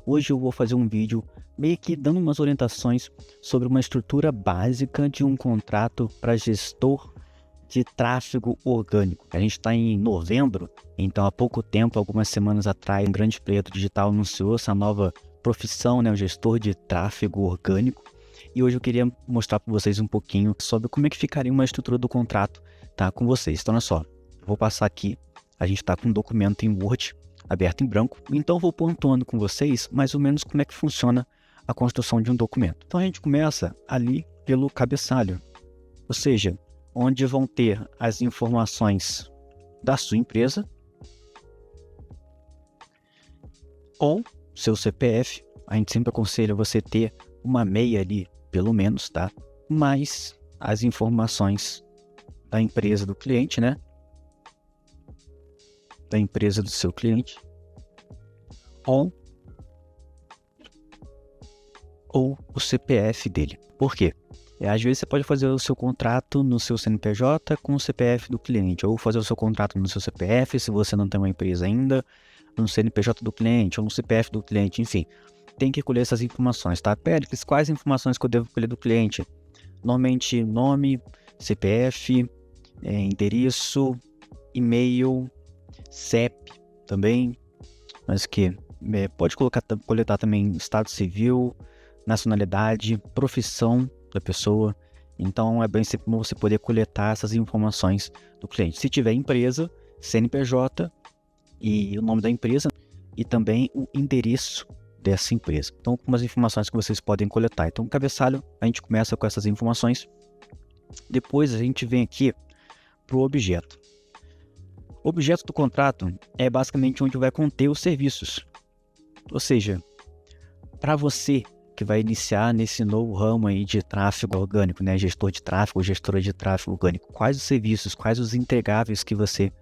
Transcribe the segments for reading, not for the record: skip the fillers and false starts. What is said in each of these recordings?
Hoje eu vou fazer um vídeo meio que dando umas orientações sobre uma estrutura básica de um contrato para gestor de tráfego orgânico. A gente está em novembro, então há pouco tempo, algumas semanas atrás, um grande player digital anunciou essa nova profissão, o gestor de tráfego orgânico. E hoje eu queria mostrar para vocês um pouquinho sobre como é que ficaria uma estrutura do contrato, tá, com vocês. Então, olha só, vou passar aqui, a gente está com um documento em Word, aberto em branco, então vou pontuando com vocês mais ou menos como é que funciona a construção de um documento. Então a gente começa ali pelo cabeçalho, ou seja, onde vão ter as informações da sua empresa ou seu CPF. A gente sempre aconselha você ter uma meia ali, pelo menos, tá? Mais as informações da empresa do cliente, né? Da empresa do seu cliente, ou o CPF dele. Por quê? Às vezes você pode fazer o seu contrato no seu CNPJ com o CPF do cliente, ou fazer o seu contrato no seu CPF, se você não tem uma empresa ainda, no CNPJ do cliente, ou no CPF do cliente, enfim. Tem que colher essas informações, tá? Péricles, quais informações que eu devo colher do cliente? Normalmente, nome, CPF, endereço, e-mail, CEP também, mas que pode coletar também estado civil, nacionalidade, profissão da pessoa. Então é bem sempre bom você poder coletar essas informações do cliente. Se tiver empresa, CNPJ e o nome da empresa e também o endereço dessa empresa. Então, algumas informações que vocês podem coletar. Então, o cabeçalho, a gente começa com essas informações. Depois a gente vem aqui para o objeto. O objeto do contrato é basicamente onde vai conter os serviços. Ou seja, para você que vai iniciar nesse novo ramo aí de tráfego orgânico, gestor de tráfego, gestora de tráfego orgânico, quais os serviços, quais os entregáveis que você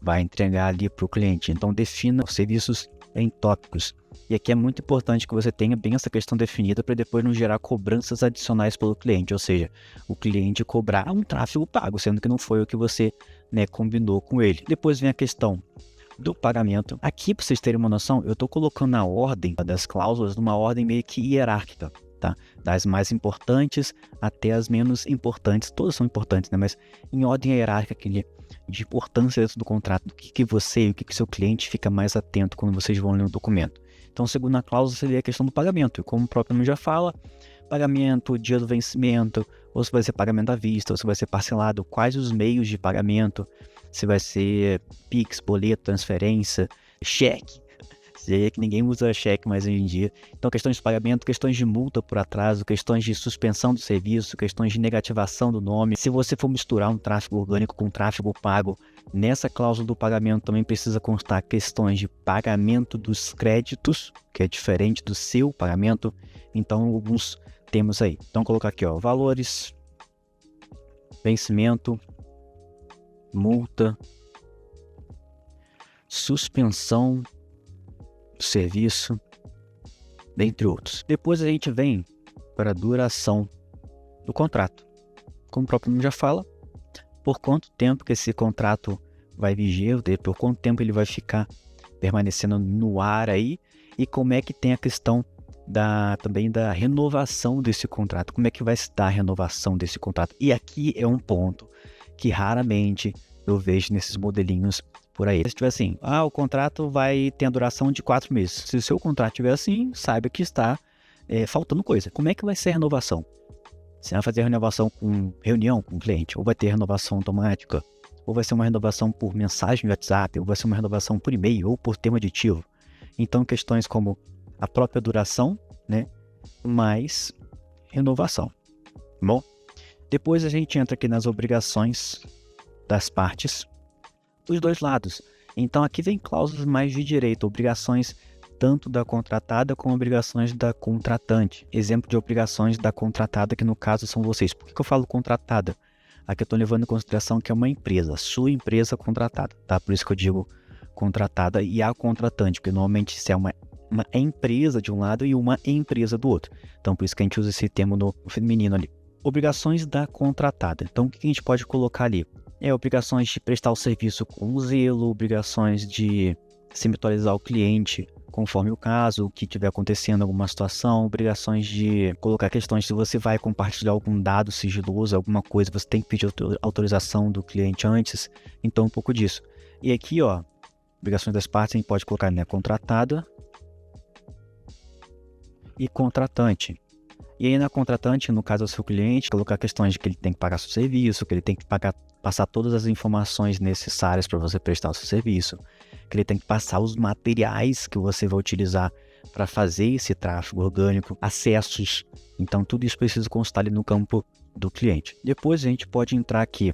vai entregar ali para o cliente. Então, defina os serviços em tópicos. E aqui é muito importante que você tenha bem essa questão definida para depois não gerar cobranças adicionais pelo cliente, ou seja, o cliente cobrar um tráfego pago, sendo que não foi o que você combinou com ele. Depois vem a questão do pagamento. Aqui, para vocês terem uma noção, eu estou colocando a ordem das cláusulas numa ordem meio que hierárquica, tá? Das mais importantes até as menos importantes. Todas são importantes, mas em ordem hierárquica de importância dentro do contrato, do que você e o que seu cliente fica mais atento quando vocês vão ler o documento. Então, segundo a cláusula, seria a questão do pagamento. E como o próprio nome já fala, pagamento, dia do vencimento, ou se vai ser pagamento à vista, ou se vai ser parcelado, quais os meios de pagamento, se vai ser Pix, boleto, transferência, cheque. Seria que ninguém usa cheque mais hoje em dia. Então, questões de pagamento, questões de multa por atraso, questões de suspensão do serviço, questões de negativação do nome. Se você for misturar um tráfego orgânico com tráfego pago, nessa cláusula do pagamento também precisa constar questões de pagamento dos créditos, que é diferente do seu pagamento. Então, alguns temos aí. Então, colocar aqui, valores, vencimento, multa, suspensão do serviço, dentre outros. Depois a gente vem para a duração do contrato. Como o próprio nome já fala, por quanto tempo que esse contrato vai viger, por quanto tempo ele vai ficar permanecendo no ar aí, e como é que tem a questão também da renovação desse contrato, como é que vai se dar a renovação desse contrato. E aqui é um ponto que raramente eu vejo nesses modelinhos por aí. Se tiver assim, o contrato vai ter a duração de 4 meses. Se o seu contrato tiver assim, saiba que está faltando coisa. Como é que vai ser a renovação? Você vai fazer a renovação com reunião com o cliente? Ou vai ter renovação automática? Ou vai ser uma renovação por mensagem no WhatsApp? Ou vai ser uma renovação por e-mail? Ou por termo aditivo? Então, questões como a própria duração, mais renovação. Bom, depois a gente entra aqui nas obrigações das partes dos dois lados. Então aqui vem cláusulas mais de direito, obrigações tanto da contratada como obrigações da contratante. Exemplo de obrigações da contratada, que no caso são vocês. Por que eu falo contratada? Aqui eu estou levando em consideração que é uma empresa, sua empresa contratada, tá? Por isso que eu digo contratada e a contratante, porque normalmente isso é uma empresa de um lado e uma empresa do outro. Então por isso que a gente usa esse termo no feminino ali. Obrigações da contratada. Então o que a gente pode colocar ali? Obrigações de prestar o serviço com zelo, obrigações de sempre atualizar o cliente conforme o caso, o que estiver acontecendo, alguma situação, obrigações de colocar questões se você vai compartilhar algum dado sigiloso, alguma coisa, você tem que pedir autorização do cliente antes, então um pouco disso. E aqui, ó, obrigações das partes, a gente pode colocar, né, contratada e contratante. E aí na contratante, no caso do seu cliente, colocar questões de que ele tem que pagar seu serviço, que ele tem que passar todas as informações necessárias para você prestar o seu serviço, que ele tem que passar os materiais que você vai utilizar para fazer esse tráfego orgânico, acessos. Então tudo isso precisa constar ali no campo do cliente. Depois a gente pode entrar aqui,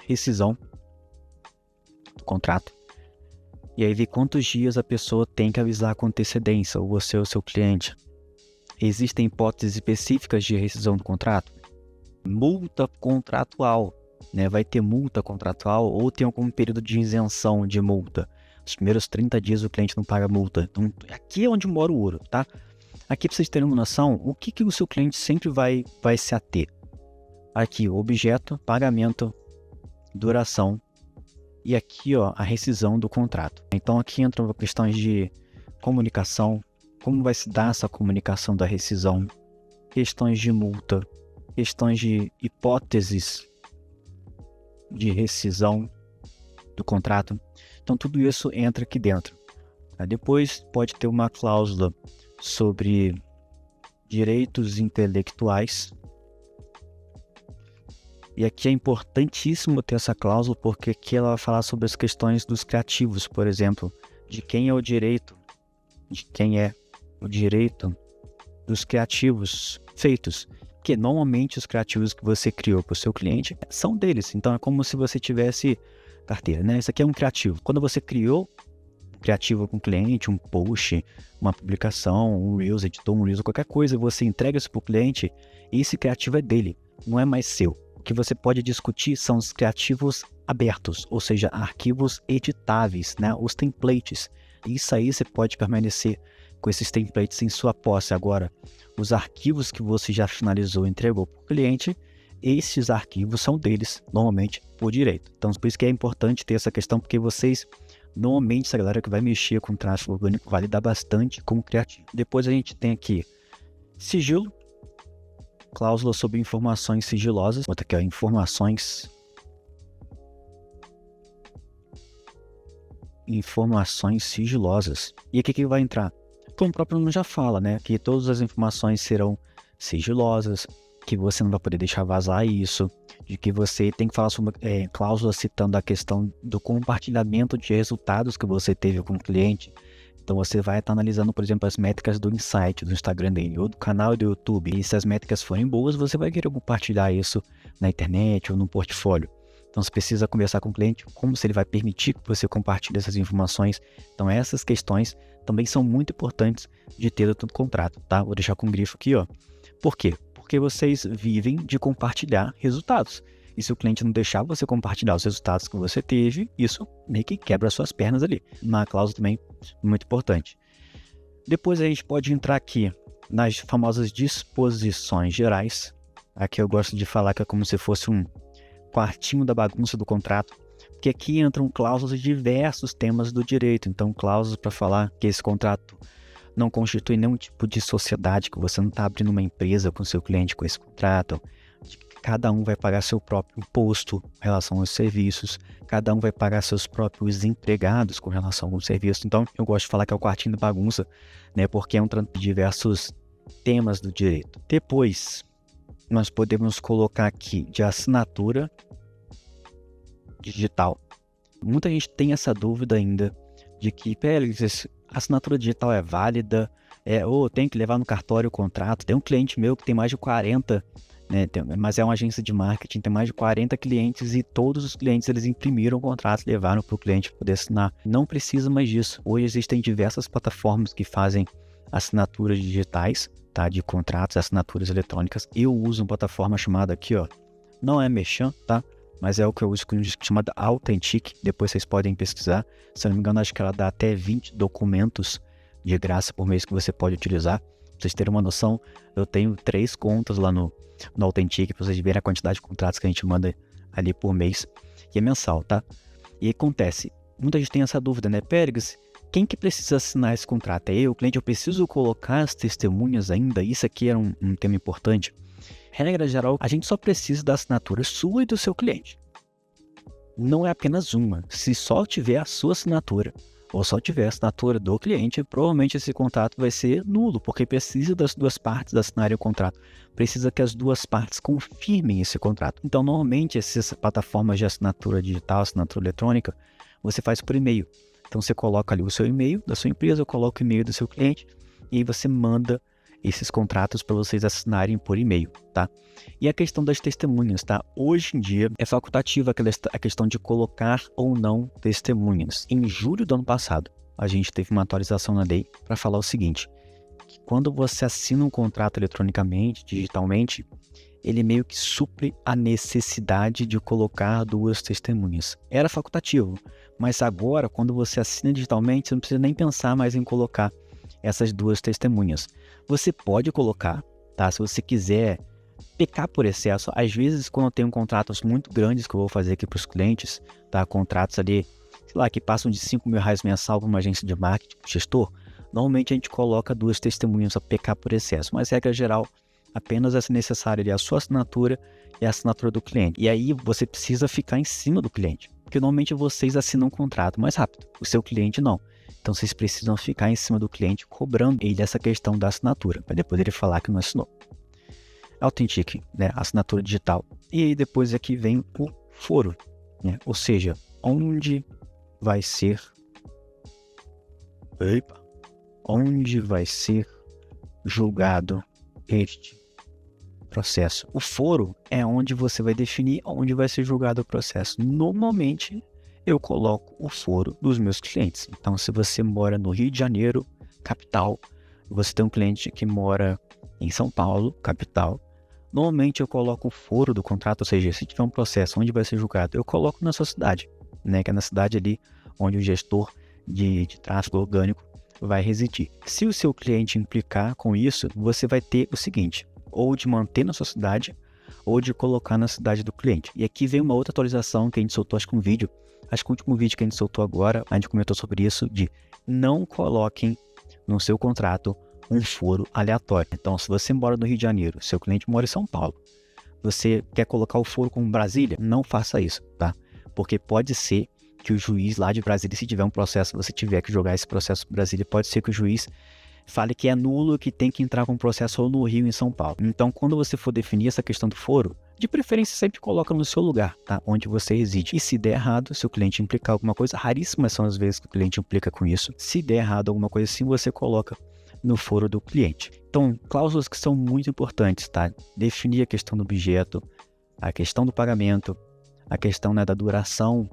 rescisão do contrato. E aí ver quantos dias a pessoa tem que avisar com antecedência, ou você ou seu cliente. Existem hipóteses específicas de rescisão do contrato? Multa contratual, né? Vai ter multa contratual ou tem algum período de isenção de multa. Os primeiros 30 dias o cliente não paga multa. Então, aqui é onde mora o ouro, tá? Aqui, para vocês terem uma noção, o que o seu cliente sempre vai se ater? Aqui, objeto, pagamento, duração e aqui, ó, a rescisão do contrato. Então, aqui entram questões de comunicação, como vai se dar essa comunicação da rescisão, questões de multa, questões de hipóteses de rescisão do contrato. Então tudo isso entra aqui dentro. Depois pode ter uma cláusula sobre direitos intelectuais. E aqui é importantíssimo ter essa cláusula porque aqui ela vai falar sobre as questões dos criativos, por exemplo, de quem é o direito dos criativos feitos, que normalmente os criativos que você criou para o seu cliente são deles, então é como se você tivesse carteira, né? Isso aqui é um criativo. Quando você criou um criativo com o cliente, um post, uma publicação, um Reels, editou um Reels, qualquer coisa, você entrega isso para o cliente, esse criativo é dele, não é mais seu. O que você pode discutir são os criativos abertos, ou seja, arquivos editáveis, né? Os templates. Isso aí você pode permanecer com esses templates em sua posse. Agora, os arquivos que você já finalizou e entregou para o cliente, esses arquivos são deles, normalmente, por direito. Então, por isso que é importante ter essa questão, porque vocês, normalmente, essa galera que vai mexer com tráfego orgânico vai lidar bastante com o criativo. Depois a gente tem aqui sigilo, cláusula sobre informações sigilosas. Outra aqui, ó, informações sigilosas. E aqui que vai entrar? Como o próprio nome já fala, né? Que todas as informações serão sigilosas, que você não vai poder deixar vazar isso, de que você tem que falar sobre cláusula citando a questão do compartilhamento de resultados que você teve com o cliente. Então você vai estar analisando, por exemplo, as métricas do Insight, do Instagram dele, ou do canal do YouTube. E se as métricas forem boas, você vai querer compartilhar isso na internet ou no portfólio. Então você precisa conversar com o cliente, como se ele vai permitir que você compartilhe essas informações. Então essas questões também são muito importantes de ter dentro do contrato, tá? Vou deixar com um grifo aqui, ó. Por quê? Porque vocês vivem de compartilhar resultados. E se o cliente não deixar você compartilhar os resultados que você teve, isso meio que quebra as suas pernas ali. Uma cláusula também muito importante. Depois a gente pode entrar aqui nas famosas disposições gerais. Aqui eu gosto de falar que é como se fosse um quartinho da bagunça do contrato, porque aqui entram cláusulas de diversos temas do direito. Então, cláusulas para falar que esse contrato não constitui nenhum tipo de sociedade, que você não está abrindo uma empresa com seu cliente com esse contrato, de que cada um vai pagar seu próprio imposto em relação aos serviços, cada um vai pagar seus próprios empregados com relação ao serviço. Então, eu gosto de falar que é o quartinho da bagunça, né, porque entram diversos temas do direito. Depois, nós podemos colocar aqui de assinatura digital. Muita gente tem essa dúvida ainda de que, a assinatura digital é válida, ou tem que levar no cartório o contrato. Tem um cliente meu que tem mais de 40, né, mas é uma agência de marketing, tem mais de 40 clientes e todos os clientes eles imprimiram o contrato e levaram para o cliente poder assinar. Não precisa mais disso. Hoje existem diversas plataformas que fazem assinaturas digitais, tá, de contratos, assinaturas eletrônicas. Eu uso uma plataforma chamada aqui, ó, não é Merchan, tá? Mas é o que eu uso, chamada Authentic. Depois vocês podem pesquisar. Se eu não me engano, acho que ela dá até 20 documentos de graça por mês que você pode utilizar. Pra vocês terem uma noção, eu tenho 3 contas lá no Authentic, para vocês verem a quantidade de contratos que a gente manda ali por mês. E é mensal, tá? E acontece, muita gente tem essa dúvida, né? Pérez, quem que precisa assinar esse contrato? É eu, o cliente? Eu preciso colocar as testemunhas ainda? Isso aqui era um tema importante. Regra geral, a gente só precisa da assinatura sua e do seu cliente. Não é apenas uma. Se só tiver a sua assinatura ou só tiver a assinatura do cliente, provavelmente esse contrato vai ser nulo, porque precisa das duas partes assinarem o contrato. Precisa que as duas partes confirmem esse contrato. Então, normalmente, essas plataformas de assinatura digital, assinatura eletrônica, você faz por e-mail. Então, você coloca ali o seu e-mail da sua empresa, coloca o e-mail do seu cliente, e aí você manda esses contratos para vocês assinarem por e-mail, tá? E a questão das testemunhas, tá? Hoje em dia é facultativa a questão de colocar ou não testemunhas. Em julho do ano passado, a gente teve uma atualização na lei para falar o seguinte, que quando você assina um contrato eletronicamente, digitalmente, ele meio que supre a necessidade de colocar duas testemunhas. Era facultativo, mas agora, quando você assina digitalmente, você não precisa nem pensar mais em colocar essas duas testemunhas. Você pode colocar, tá? Se você quiser pecar por excesso, às vezes quando eu tenho contratos muito grandes que eu vou fazer aqui para os clientes, tá? Contratos ali, sei lá, que passam de R$5.000 mensal para uma agência de marketing, gestor, normalmente a gente coloca duas testemunhas a pecar por excesso, mas regra geral, apenas é necessário ali a sua assinatura e a assinatura do cliente. E aí você precisa ficar em cima do cliente, porque normalmente vocês assinam um contrato mais rápido, o seu cliente não. Então vocês precisam ficar em cima do cliente, cobrando ele essa questão da assinatura, para depois ele falar que não assinou. Authentic, né? Assinatura digital. E aí depois aqui vem o foro, né? Ou seja, onde vai ser julgado este processo. O foro é onde você vai definir onde vai ser julgado o processo. Normalmente, eu coloco o foro dos meus clientes. Então, se você mora no Rio de Janeiro, capital, você tem um cliente que mora em São Paulo, capital, normalmente eu coloco o foro do contrato, ou seja, se tiver um processo onde vai ser julgado, eu coloco na sua cidade, né, que é na cidade ali onde o gestor de tráfego orgânico vai residir. Se o seu cliente implicar com isso, você vai ter o seguinte, ou de manter na sua cidade, ou de colocar na cidade do cliente. E aqui vem uma outra atualização que a gente soltou, acho que o último vídeo que a gente soltou agora, a gente comentou sobre isso, de não coloquem no seu contrato um foro aleatório. Então, se você mora no Rio de Janeiro, seu cliente mora em São Paulo, você quer colocar o foro como Brasília, não faça isso, tá? Porque pode ser que o juiz lá de Brasília, se tiver um processo, você tiver que jogar esse processo em Brasília, pode ser que o juiz fale que é nulo, que tem que entrar com o processo ou no Rio, em São Paulo. Então, quando você for definir essa questão do foro, de preferência sempre coloca no seu lugar, tá? Onde você reside. E se der errado, se o cliente implicar alguma coisa, raríssimas são as vezes que o cliente implica com isso. Se der errado alguma coisa assim, você coloca no foro do cliente. Então, cláusulas que são muito importantes, tá? Definir a questão do objeto, a questão do pagamento, a questão, né, da duração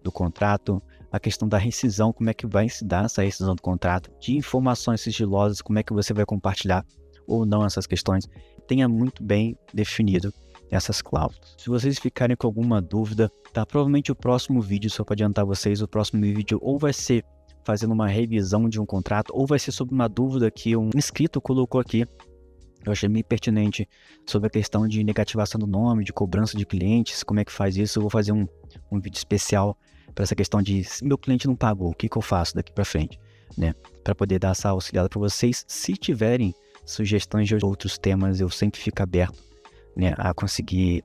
do contrato, a questão da rescisão, como é que vai se dar essa rescisão do contrato, de informações sigilosas, como é que você vai compartilhar ou não essas questões. Tenha muito bem definido essas cláusulas. Se vocês ficarem com alguma dúvida, tá? Provavelmente o próximo vídeo, só para adiantar vocês, o próximo vídeo ou vai ser fazendo uma revisão de um contrato, ou vai ser sobre uma dúvida que um inscrito colocou aqui. Eu achei meio pertinente sobre a questão de negativação do nome, de cobrança de clientes, como é que faz isso. Eu vou fazer um vídeo especial para essa questão de se meu cliente não pagou, o que eu faço daqui para frente, né? Para poder dar essa auxiliada para vocês. Se tiverem sugestões de outros temas, eu sempre fico aberto, né, a conseguir,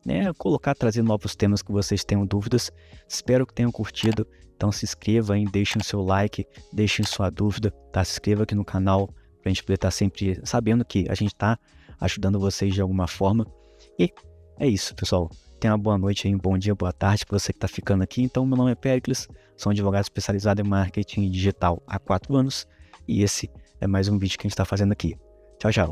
né, trazer novos temas que vocês tenham dúvidas. Espero que tenham curtido. Então se inscreva aí, deixem o seu like, deixem sua dúvida, tá? Se inscreva aqui no canal para a gente poder estar sempre sabendo que a gente está ajudando vocês de alguma forma. E é isso, pessoal. Tenha uma boa noite aí, um bom dia, boa tarde para você que está ficando aqui. Então, meu nome é Péricles, sou um advogado especializado em marketing digital há 4 anos e esse é mais um vídeo que a gente está fazendo aqui. Tchau, tchau.